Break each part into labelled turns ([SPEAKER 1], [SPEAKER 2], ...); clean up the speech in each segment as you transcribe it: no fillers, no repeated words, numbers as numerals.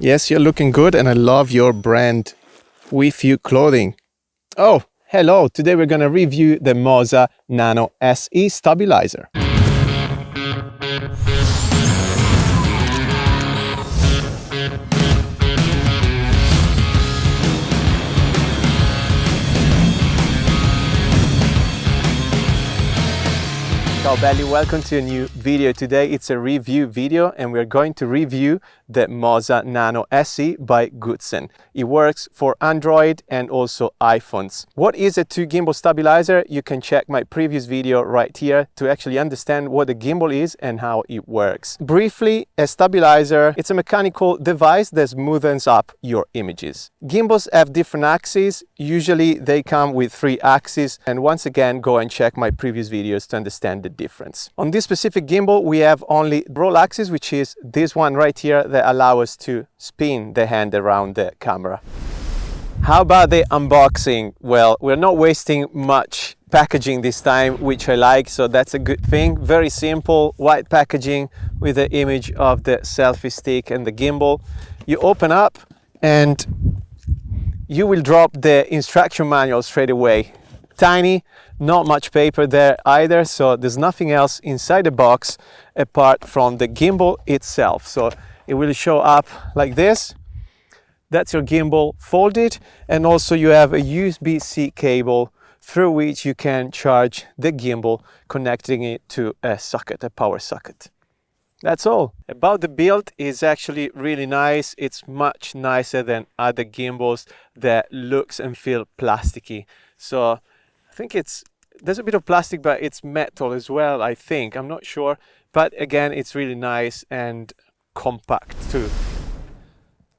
[SPEAKER 1] Yes, you're looking good and I love your brand With You clothing. Oh, hello. Today we're going to review the Moza Nano SE stabilizer. Ciao belli, welcome to a new video. Today it's a review video and we're going to review the Moza Nano SE by Gudsen. It works for Android and also iPhones. What is a 2 gimbal stabilizer? You can check my previous video right here to actually understand what the gimbal is and how it works. Briefly, a stabilizer, it's a mechanical device that smoothens up your images. Gimbals have different axes. Usually they come with 3 axes, and once again go and check my previous videos to understand the difference. On this specific gimbal we have only roll axis, which is this one right here that allow us to spin the hand around the camera. How about the unboxing? Well, we're not wasting much packaging this time, which I like, so that's a good thing. Very simple white packaging with the image of the selfie stick and the gimbal. You open up and you will drop the instruction manual straight away. Tiny, not much paper there either, so there's nothing else inside the box apart from the gimbal itself. So it will show up like this. That's your gimbal folded, and also you have a USB-C cable through which you can charge the gimbal, connecting it to a socket, a power socket. That's all. About the build, is actually really nice. It's much nicer than other gimbals that looks and feel plasticky. So I think there's a bit of plastic, but it's metal as well, I think. I'm not sure. But again, it's really nice and compact too.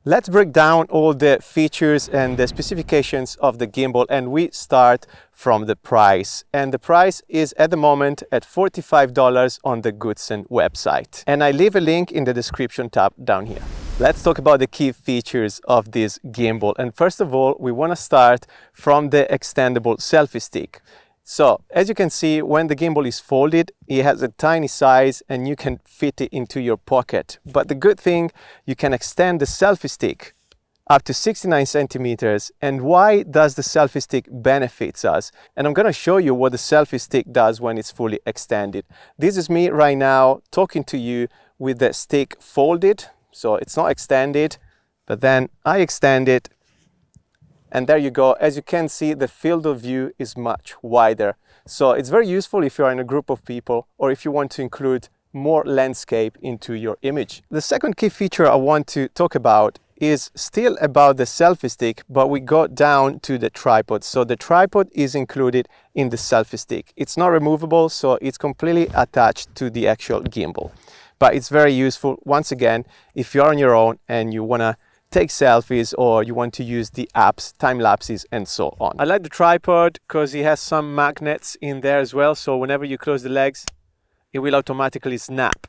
[SPEAKER 1] Let's break down all the features and the specifications of the gimbal, and we start from the price. And the price is at the moment at $45 on the Gudsen website. And I leave a link in the description tab down here. Let's talk about the key features of this gimbal. And first of all, we want to start from the extendable selfie stick. So, as you can see, when the gimbal is folded, it has a tiny size and you can fit it into your pocket. But the good thing, you can extend the selfie stick up to 69 centimeters. And why does the selfie stick benefits us? And I'm going to show you what the selfie stick does when it's fully extended. This is me right now talking to you with the stick folded. So it's not extended, but then I extend it. And there you go. As you can see, the field of view is much wider. So it's very useful if you're in a group of people or if you want to include more landscape into your image. The second key feature I want to talk about is still about the selfie stick, but we go down to the tripod. So the tripod is included in the selfie stick. It's not removable, so it's completely attached to the actual gimbal. But it's very useful, once again, if you're on your own and you want to take selfies or you want to use the apps, time lapses and so on. I like the tripod because it has some magnets in there as well, so whenever you close the legs it will automatically snap.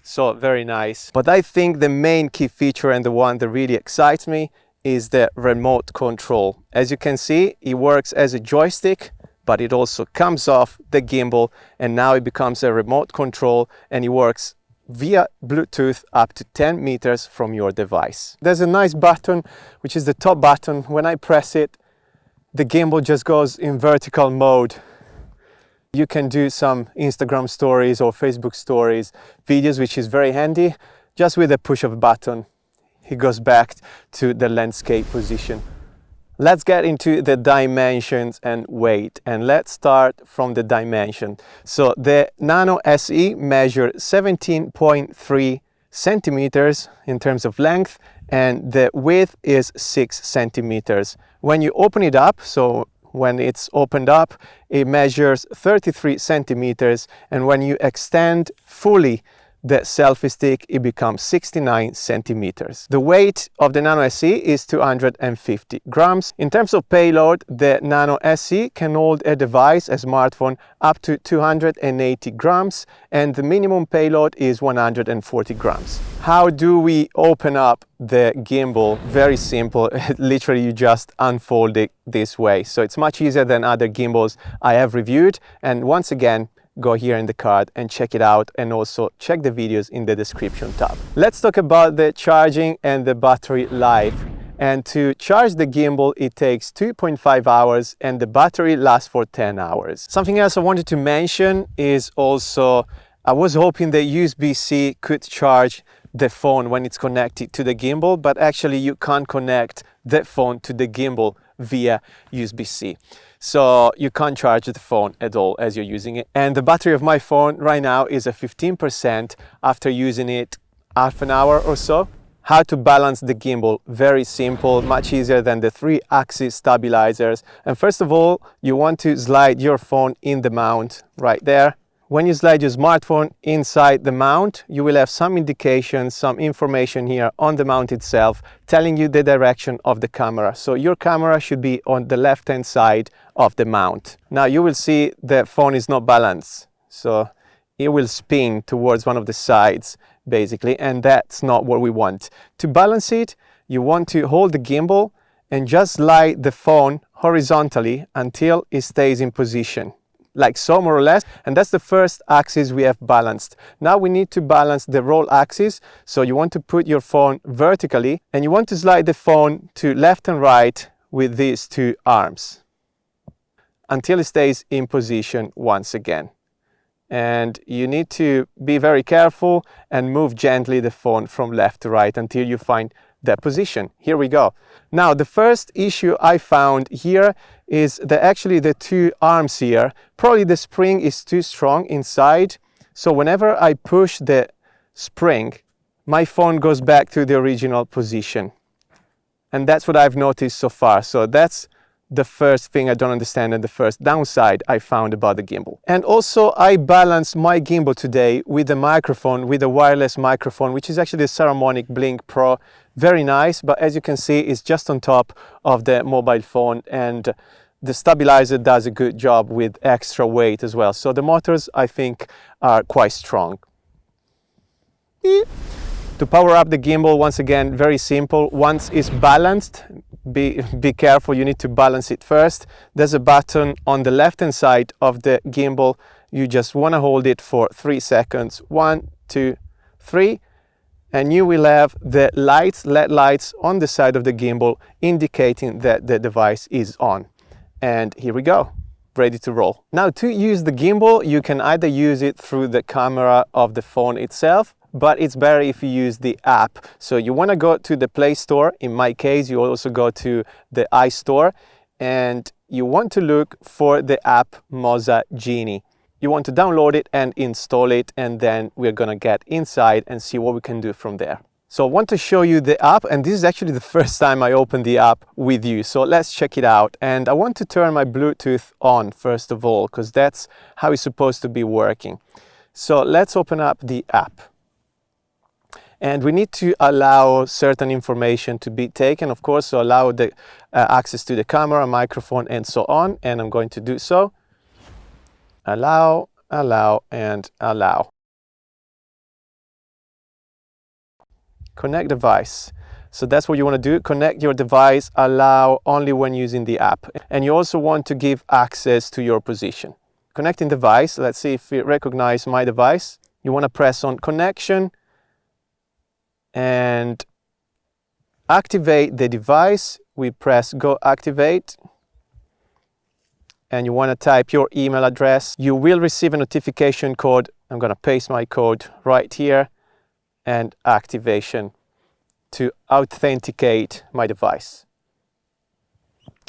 [SPEAKER 1] So very nice. But I think the main key feature and the one that really excites me is the remote control. As you can see, it works as a joystick, but it also comes off the gimbal and now it becomes a remote control, and it works via Bluetooth up to 10 meters from your device. There's a nice button, which is the top button. When I press it, the gimbal just goes in vertical mode. You can do some Instagram stories or Facebook stories, videos, which is very handy. Just with a push of a button, it goes back to the landscape position. Let's get into the dimensions and weight, and let's start from the dimension. So the Nano SE measures 17.3 centimeters in terms of length, and the width is 6 centimeters. When you open it up, so when it's opened up, it measures 33 centimeters, and when you extend fully the selfie stick, it becomes 69 centimeters. The weight of the Nano SE is 250 grams. In terms of payload, the Nano SE can hold a device, a smartphone, up to 280 grams, and the minimum payload is 140 grams. How do we open up the gimbal? Very simple. Literally, you just unfold it this way. So it's much easier than other gimbals I have reviewed. And once again, go here in the card and check it out, and also check the videos in the description tab. Let's talk about the charging and the battery life. And to charge the gimbal, it takes 2.5 hours and the battery lasts for 10 hours. Something else I wanted to mention is also, I was hoping that USB-C could charge the phone when it's connected to the gimbal, but actually you can't connect the phone to the gimbal via USB-C. So you can't charge the phone at all as you're using it. And the battery of my phone right now is at 15% after using it half an hour or so. How to balance the gimbal? Very simple, much easier than the 3-axis stabilizers. And first of all, you want to slide your phone in the mount right there. When you slide your smartphone inside the mount, you will have some indications, some information here on the mount itself telling you the direction of the camera. So your camera should be on the left-hand side of the mount. Now you will see the phone is not balanced. So it will spin towards one of the sides basically, and that's not what we want. To balance it, you want to hold the gimbal and just slide the phone horizontally until it stays in position, like so, more or less. And that's the first axis we have balanced. Now we need to balance the roll axis. So you want to put your phone vertically and you want to slide the phone to left and right with these two arms until it stays in position once again. And you need to be very careful and move gently the phone from left to right until you find that position. Here we go. Now the first issue I found here is that actually the two arms here, probably the spring is too strong inside. So whenever I push the spring, my phone goes back to the original position. And that's what I've noticed so far. So that's the first thing I don't understand and the first downside I found about the gimbal. And also I balanced my gimbal today with a microphone, with a wireless microphone, which is actually the Saramonic Blink Pro. Very nice, but as you can see, it's just on top of the mobile phone, and the stabilizer does a good job with extra weight as well. So the motors, I think, are quite strong. To power up the gimbal, once again, very simple. Once it's balanced, be careful, you need to balance it first. There's a button on the left hand side of the gimbal. You just want to hold it for 3 seconds. 1, 2, 3. And you will have the lights, LED lights on the side of the gimbal indicating that the device is on. And here we go, ready to roll. Now to use the gimbal, you can either use it through the camera of the phone itself, but it's better if you use the app. So you want to go to the Play Store. In my case, you also go to the iStore, and you want to look for the app Moza Genie. You want to download it and install it, and then we're gonna get inside and see what we can do from there. So I want to show you the app, and this is actually the first time I open the app with you. So let's check it out. And I want to turn my Bluetooth on first of all, because that's how it's supposed to be working. So let's open up the app. And we need to allow certain information to be taken, of course, so allow the access to the camera, microphone, and so on. And I'm going to do so. Allow, allow, and allow. Connect device. So that's what you want to do. Connect your device, allow only when using the app. And you also want to give access to your position. Connecting device. Let's see if it recognizes my device. You want to press on connection and activate the device. We press go activate. And you want to type your email address. You will receive a notification code. I'm going to paste my code right here, and activation to authenticate my device.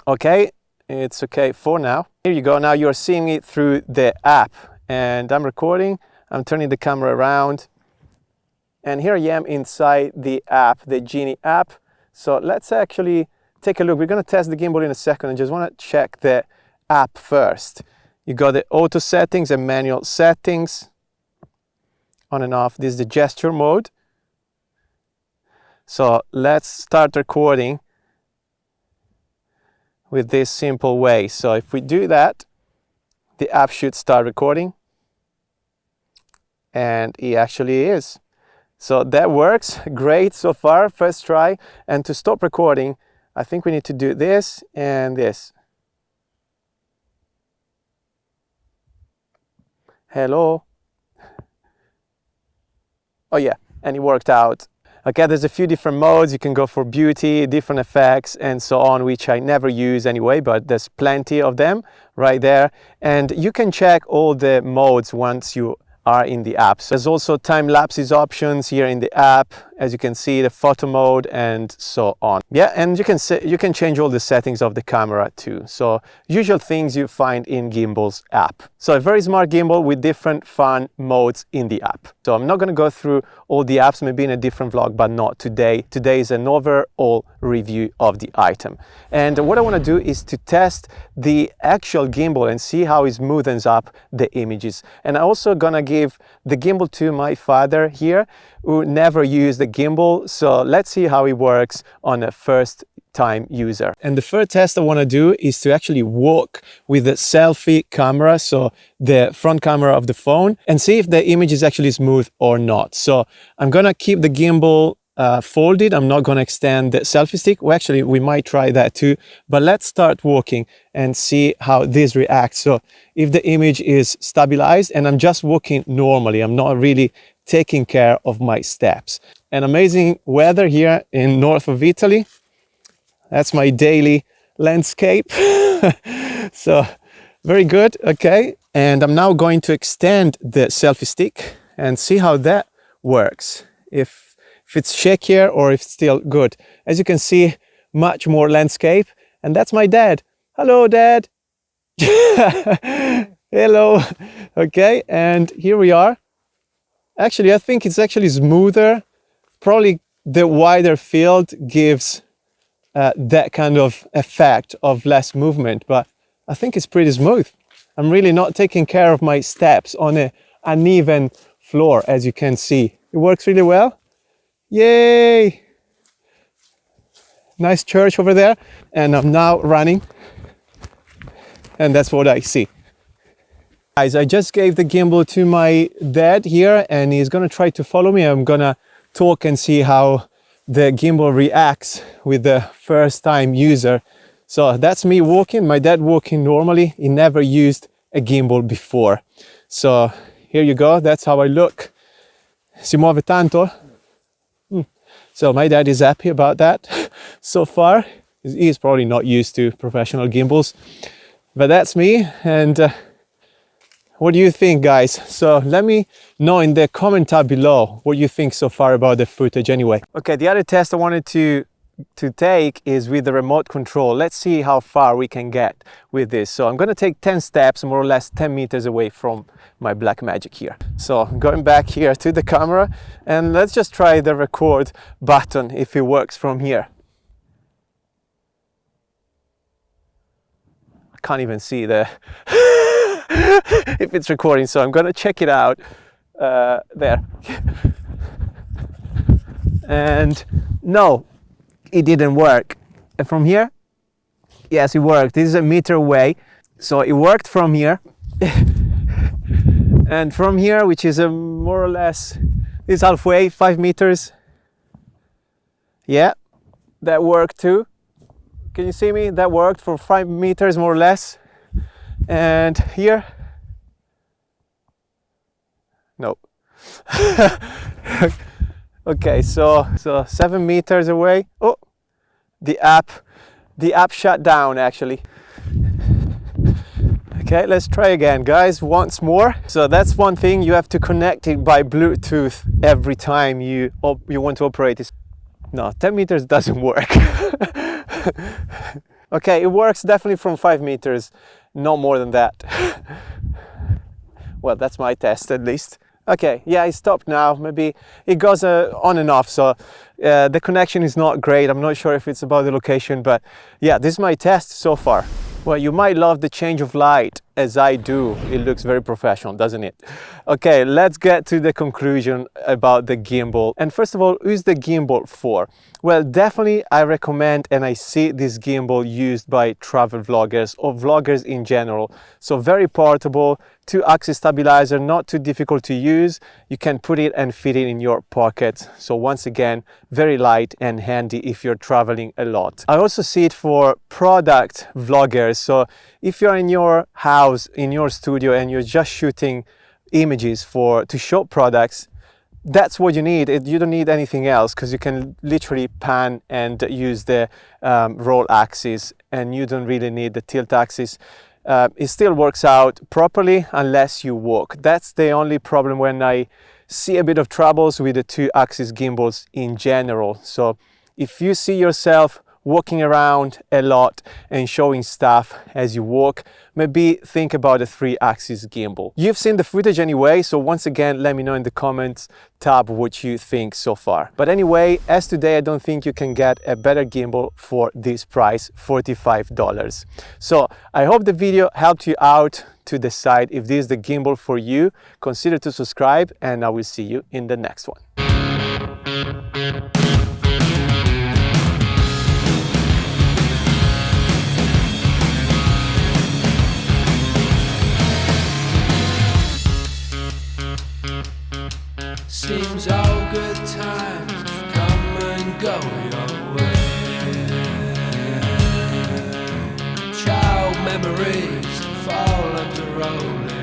[SPEAKER 1] Okay, it's okay for now. Here you go. Now you're seeing it through the app, and I'm recording. I'm turning the camera around, and here I am inside the app, the Genie app. So let's actually take a look. We're going to test the gimbal in a second. I just want to check the app first. You got the auto settings and manual settings, on and off. This is the gesture mode. So let's start recording with this simple way. So if we do that, the app should start recording, and it actually is. So that works great so far, first try. And to stop recording, I think we need to do this and this. Hello. Oh yeah, and it worked out. Okay, there's a few different modes. You can go for beauty, different effects, and so on, which I never use anyway, but there's plenty of them right there. And you can check all the modes once you are in the app. So there's also time lapses options here in the app, as you can see, the photo mode and so on. Yeah, and you can change all the settings of the camera too. So usual things you find in Gimbal's app. So a very smart gimbal with different fun modes in the app. So I'm not going to go through all the apps, maybe in a different vlog, but not today. Today is an overall review of the item. And what I want to do is to test the actual gimbal and see how it smoothens up the images. And I'm also going to give the gimbal to my father here, who never used the gimbal. So let's see how it works on a first time user. And the first test I want to do is to actually walk with the selfie camera, so the front camera of the phone, and see if the image is actually smooth or not. So I'm gonna keep the gimbal folded. I'm not gonna extend the selfie stick. Well, actually, we might try that too, but let's start walking and see how this reacts. So if the image is stabilized and I'm just walking normally, I'm not really taking care of my steps. An amazing weather here in north of Italy. That's my daily landscape. So very good. Okay, and I'm now going to extend the selfie stick and see how that works, if it's shakier or if it's still good. As you can see, much more landscape. And that's my dad. Hello, Dad. Hello. Okay, and here we are. Actually, I think it's actually smoother. Probably the wider field gives that kind of effect of less movement, but I think it's pretty smooth. I'm really not taking care of my steps on an uneven floor, as you can see. It works really well. Yay! Nice church over there, and I'm now running, and that's what I see. Guys, I just gave the gimbal to my dad here, and he's gonna try to follow me. I'm gonna talk and see how the gimbal reacts with the first time user. So that's me walking, my dad walking normally. He never used a gimbal before. So here you go, that's how I look. Si muove tanto? So my dad is happy about that so far. He's probably not used to professional gimbals, but that's me. And what do you think, guys? So let me know in the comment tab below what you think so far about the footage anyway. Okay, the other test I wanted to take is with the remote control. Let's see how far we can get with this. So I'm going to take 10 steps, more or less 10 meters away from my Blackmagic here. So going back here to the camera, and let's just try the record button if it works from here. I can't even see the if it's recording, so I'm gonna check it out there. And no, it didn't work. And from here, yes, it worked. This is a meter away, so it worked from here. And from here, which is more or less, is halfway, 5 meters. Yeah, that worked too. Can you see me? That worked for 5 meters more or less. And here, no. Okay, so 7 meters away. Oh, the app shut down actually. Okay, let's try again, guys, once more. So that's one thing, you have to connect it by Bluetooth every time you want to operate this. No, 10 meters doesn't work. Okay, it works definitely from 5 meters, not more than that. Well, that's my test at least. Okay, yeah, it stopped now. Maybe it goes on and off, so the connection is not great. I'm not sure if it's about the location, but yeah, this is my test so far. Well, you might love the change of light as I do. It looks very professional, doesn't it? Okay, let's get to the conclusion about the gimbal. And first of all, who's the gimbal for? Well, definitely I recommend and I see this gimbal used by travel vloggers or vloggers in general. So very portable, 2-axis stabilizer, not too difficult to use. You can put it and fit it in your pocket. So once again, very light and handy if you're traveling a lot. I also see it for product vloggers. So if you're in your house, in your studio, and you're just shooting images to show products, that's what you need. You don't need anything else, because you can literally pan and use the roll axis, and you don't really need the tilt axis. It still works out properly unless you walk. That's the only problem when I see a bit of troubles with the 2-axis gimbals in general. So if you see yourself walking around a lot and showing stuff as you walk, maybe think about a 3-axis gimbal. You've seen the footage anyway, so once again, let me know in the comments tab what you think so far. But anyway, as today, I don't think you can get a better gimbal for this price, $45. So I hope the video helped you out to decide if this is the gimbal for you. Consider to subscribe, and I will see you in the next one.
[SPEAKER 2] Seems all good times come and go your way. Child memories fall under rolling.